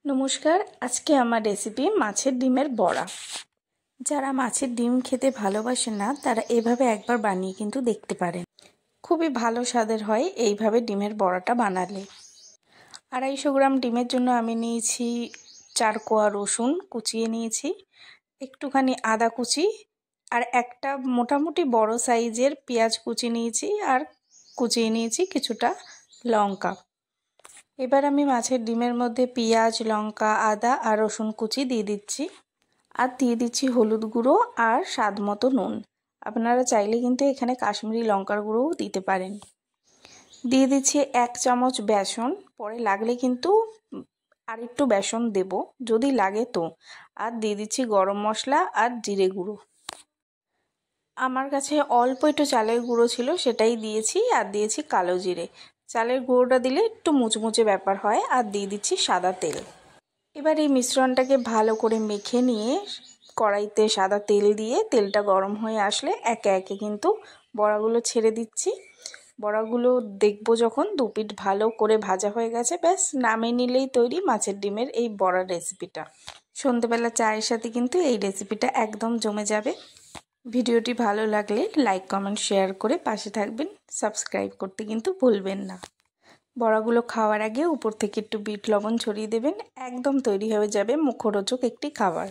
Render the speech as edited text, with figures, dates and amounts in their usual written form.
নমস্কার, আজকে আমার রেসিপি মাছের ডিমের বড়া। যারা মাছের ডিম খেতে ভালোবাসে না তারা এভাবে একবার বানিয়ে কিন্তু দেখতে পারেন। খুবই ভালো স্বাদের হয় এইভাবে ডিমের বড়াটা বানালে। 250 গ্রাম ডিমের জন্য আমি নিয়েছি 4 কোয়া রসুন কুচিয়ে নিয়েছি, একটুখানি আদা কুচি, আর একটা মোটামুটি বড় সাইজের পেঁয়াজ কুচি নিয়েছি, আর কুচিয়ে নিয়েছি কিছুটা লঙ্কা। এবার আমি মাছের ডিমের মধ্যে পেঁয়াজ, লঙ্কা, আদা আর রসুন কুচি দিয়ে দিচ্ছি, আর দিয়ে দিচ্ছি হলুদ গুঁড়ো আর স্বাদ মতো নুন। আপনারা চাইলে কিন্তু এখানে কাশ্মীরি লঙ্কার গুঁড়োও দিতে পারেন। দিয়ে দিচ্ছি 1 চামচ বেসন, পরে লাগলে কিন্তু আর একটু বেসন দেব যদি লাগে তো। আর দিয়ে দিচ্ছি গরম মশলা আর জিরে গুঁড়ো। আমার কাছে অল্প একটু চালের গুঁড়ো ছিল, সেটাই দিয়েছি, আর দিয়েছি কালো জিরে। চালের গুঁড়োটা দিলে একটু মুচমুচে ব্যাপার হয়। আর দিয়ে দিচ্ছি সাদা তেল। এবার এই মিশ্রণটাকে ভালো করে মেখে নিয়ে কড়াইতে সাদা তেল দিয়ে তেলটা গরম হয়ে আসলে একে একে কিন্তু বড়াগুলো ছেড়ে দিচ্ছি। বড়াগুলো দেখবো যখন দুপিঠ ভালো করে ভাজা হয়ে গেছে, ব্যাস নামিয়ে নিলেই তৈরি মাছের ডিমের এই বড়া রেসিপিটা। সন্ধ্যেবেলা চায়ের সাথে কিন্তু এই রেসিপিটা একদম জমে যাবে। ভিডিওটি ভালো লাগলে লাইক, কমেন্ট, শেয়ার করে পাশে থাকবেন। সাবস্ক্রাইব করতে কিন্তু ভুলবেন না। বড়াগুলো খাওয়ার আগে উপর থেকে একটু বিট লবণ ছড়িয়ে দেবেন। একদম তৈরি হয়ে যাবে মুখরোচক একটি খাবার।